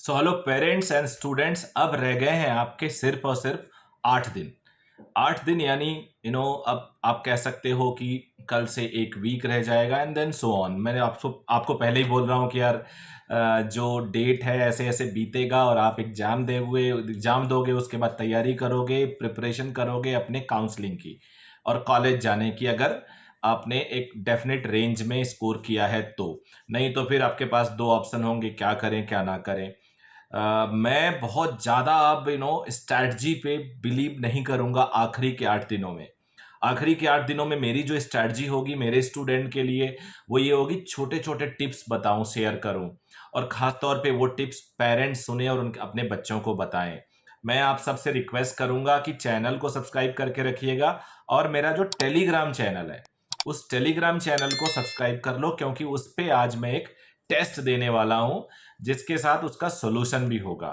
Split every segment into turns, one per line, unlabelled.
So hello parents and students, अब रह गए हैं आपके सिर्फ और सिर्फ 8 दिन। 8 दिन यानी अब आप कह सकते हो कि कल से एक वीक रह जाएगा एंड देन सो ऑन। मैंने आपको आपको पहले ही बोल रहा हूँ कि यार जो डेट है ऐसे ऐसे बीतेगा और आप एग्जाम दोगे, उसके बाद तैयारी करोगे, प्रिपरेशन करोगे अपने काउंसलिंग की और कॉलेज जाने की, अगर आपने एक डेफिनेट रेंज में स्कोर किया है तो। नहीं तो फिर आपके पास दो ऑप्शन होंगे, क्या करें क्या ना करें। मैं बहुत ज़्यादा अब स्ट्रैटेजी पे बिलीव नहीं करूँगा आखिरी के 8 दिनों में। आखिरी के 8 दिनों में मेरी जो स्ट्रैटेजी होगी मेरे स्टूडेंट के लिए, वो ये होगी, छोटे छोटे टिप्स बताऊं, शेयर करूं, और ख़ास तौर पे वो टिप्स पेरेंट्स सुने और उनके अपने बच्चों को बताएं। मैं आप सबसे रिक्वेस्ट करूंगा कि चैनल को सब्सक्राइब करके रखिएगा और मेरा जो टेलीग्राम चैनल है उस टेलीग्राम चैनल को सब्सक्राइब कर लो, क्योंकि उस पे आज मैं एक टेस्ट देने वाला हूं जिसके साथ उसका सॉल्यूशन भी होगा।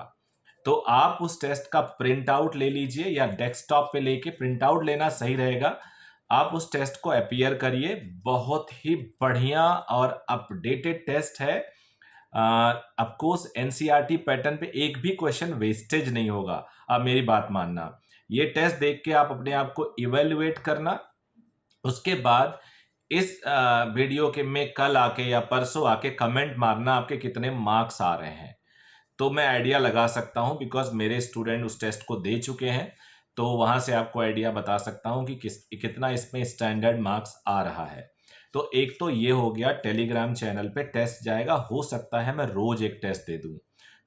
तो आप उस टेस्ट का प्रिंट आउट ले लीजिए, या डेस्कटॉप पे लेके प्रिंट आउट लेना सही रहेगा। आप उस टेस्ट को अपीयर करिए, बहुत ही बढ़िया और अपडेटेड टेस्ट है। ऑफ कोर्स एनसीईआरटी पैटर्न पे एक भी क्वेश्चन वेस्टेज नहीं होगा, आप मेरी बात मानना। ये टेस्ट देख के आप अपने आप को इवेल्युएट करना, उसके बाद इस वीडियो के में कल आके या परसों आके कमेंट मारना आपके कितने मार्क्स आ रहे हैं। तो मैं आइडिया लगा सकता हूं, बिकॉज मेरे स्टूडेंट उस टेस्ट को दे चुके हैं, तो वहां से आपको आइडिया बता सकता हूं कि कितना इसमें स्टैंडर्ड मार्क्स आ रहा है। तो एक तो ये हो गया, टेलीग्राम चैनल पे टेस्ट जाएगा, हो सकता है मैं रोज एक टेस्ट दे दूं,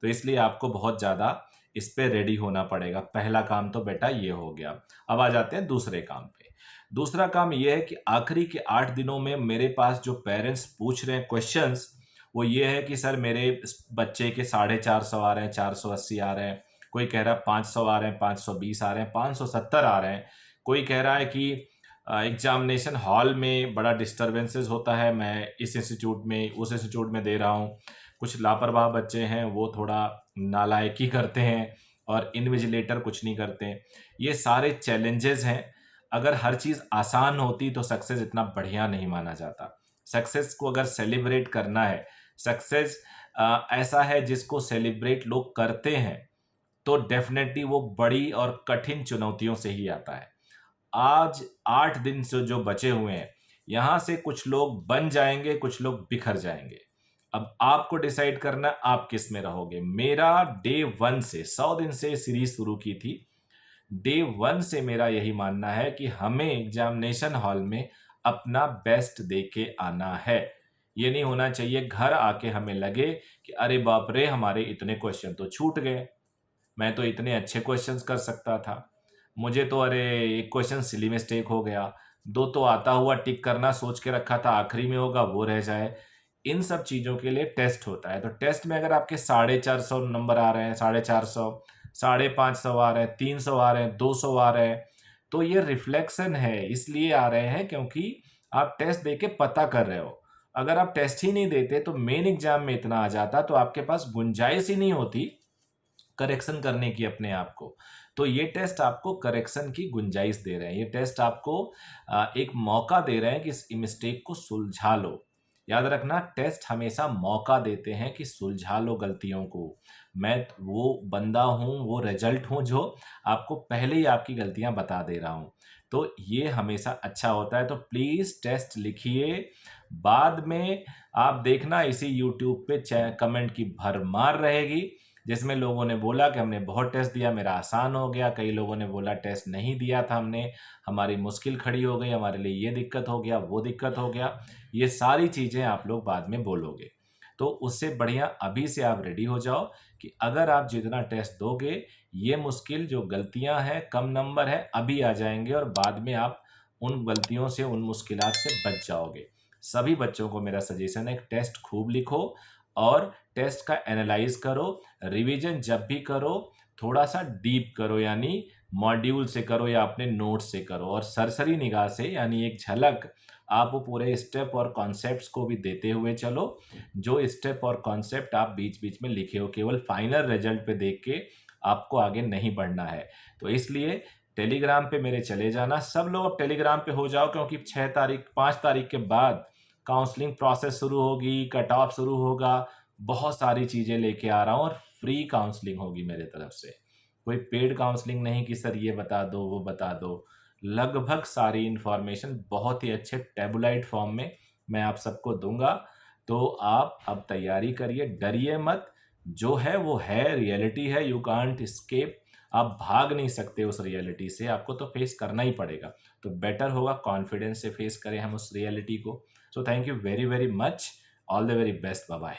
तो इसलिए आपको बहुत ज़्यादा इस पे रेडी होना पड़ेगा। पहला काम तो बेटा ये हो गया। अब आ जाते हैं दूसरे काम पे। दूसरा काम ये है कि आखिरी के 8 दिनों में मेरे पास जो पेरेंट्स पूछ रहे हैं क्वेश्चंस, वो ये है कि सर मेरे बच्चे के 450 आ रहे हैं, 480 आ रहे हैं, कोई कह रहा है 500 आ रहे हैं, 520 आ रहे हैं, 570 आ रहे हैं, कोई कह रहा है कि एग्जामिनेशन हॉल में बड़ा डिस्टरबेंसेस होता है, मैं इस इंस्टीट्यूट में उस इंस्टीट्यूट में दे रहा हूँ। कुछ लापरवाह बच्चे हैं, वो थोड़ा नालायकी करते हैं और इन्विजिलेटर कुछ नहीं करते हैं। ये सारे चैलेंजेस हैं। अगर हर चीज़ आसान होती तो सक्सेस इतना बढ़िया नहीं माना जाता। सक्सेस को अगर सेलिब्रेट करना है, सक्सेस ऐसा है जिसको सेलिब्रेट लोग करते हैं, तो डेफिनेटली वो बड़ी और कठिन चुनौतियों से ही आता है। आज 8 दिन से जो बचे हुए हैं, यहाँ से कुछ लोग बन जाएंगे, कुछ लोग बिखर जाएंगे। अब आपको डिसाइड करना आप किस में रहोगे। मेरा डे 1 से 100 दिन से सीरीज शुरू की थी। डे 1 से मेरा यही मानना है कि हमें एग्जामिनेशन हॉल में अपना बेस्ट दे के आना है। ये नहीं होना चाहिए घर आके हमें लगे कि अरे बाप रे, हमारे इतने क्वेश्चन तो छूट गए, मैं तो इतने अच्छे क्वेश्चंस कर सकता था, मुझे तो अरे एक क्वेश्चन सिली मिस्टेक हो गया, दो तो आता हुआ टिक करना सोच के रखा था आखिरी में होगा वो रह जाए। इन सब चीज़ों के लिए टेस्ट होता है। तो टेस्ट में अगर आपके 450 नंबर आ रहे हैं, 450, 550 आ रहे हैं, 300 आ रहे हैं, 200 आ रहे हैं, तो ये रिफ्लेक्शन है, इसलिए आ रहे हैं क्योंकि आप टेस्ट दे के पता कर रहे हो। अगर आप टेस्ट ही नहीं देते तो मेन एग्जाम में इतना आ जाता, तो आपके पास गुंजाइश ही नहीं होती करेक्शन करने की अपने आप को। तो ये टेस्ट आपको करेक्शन की गुंजाइश दे रहे हैं, ये टेस्ट आपको एक मौका दे रहे हैं कि इस मिस्टेक को सुलझा लो। याद रखना, टेस्ट हमेशा मौका देते हैं कि सुलझा लो गलतियों को। मैं वो बंदा हूँ, वो रिजल्ट हूँ जो आपको पहले ही आपकी गलतियाँ बता दे रहा हूँ। तो ये हमेशा अच्छा होता है। तो प्लीज़ टेस्ट लिखिए। बाद में आप देखना इसी यूट्यूब पे कमेंट की भरमार रहेगी, जिसमें लोगों ने बोला कि हमने बहुत टेस्ट दिया, मेरा आसान हो गया। कई लोगों ने बोला टेस्ट नहीं दिया था हमने, हमारी मुश्किल खड़ी हो गई, हमारे लिए ये दिक्कत हो गया, वो दिक्कत हो गया। ये सारी चीज़ें आप लोग बाद में बोलोगे, तो उससे बढ़िया अभी से आप रेडी हो जाओ कि अगर आप जितना टेस्ट दोगे, ये मुश्किल जो गलतियां हैं, कम नंबर है, अभी आ जाएंगे और बाद में आप उन गलतियों से, उन मुश्किलात से बच जाओगे। सभी बच्चों को मेरा सजेशन है, टेस्ट खूब लिखो और टेस्ट का एनालाइज करो। रिवीजन जब भी करो, थोड़ा सा डीप करो, यानी मॉड्यूल से करो या अपने नोट्स से करो, और सरसरी निगाह से, यानी एक झलक आप वो पूरे स्टेप और कॉन्सेप्ट्स को भी देते हुए चलो। जो स्टेप और कॉन्सेप्ट आप बीच बीच में लिखे हो, केवल फाइनल रिजल्ट पे देख के आपको आगे नहीं बढ़ना है। तो इसलिए टेलीग्राम पे मेरे चले जाना। सब लोग अब टेलीग्राम पे हो जाओ, क्योंकि 5 तारीख के बाद काउंसलिंग प्रोसेस शुरू होगी, कट ऑफ शुरू होगा, बहुत सारी चीज़ें लेके आ रहा हूँ और फ्री काउंसलिंग होगी मेरे तरफ से। कोई पेड काउंसलिंग नहीं कि सर ये बता दो, वो बता दो। लगभग सारी इन्फॉर्मेशन बहुत ही अच्छे टैबुलाइड फॉर्म में मैं आप सबको दूँगा। तो आप अब तैयारी करिए, डरिए मत। जो है वो है, रियलिटी है, यू कांट एस्केप। आप भाग नहीं सकते उस रियलिटी से, आपको तो फेस करना ही पड़ेगा। तो बेटर होगा कॉन्फिडेंस से फेस करें हम उस रियलिटी को। So thank you very very much. All the very best. Bye bye.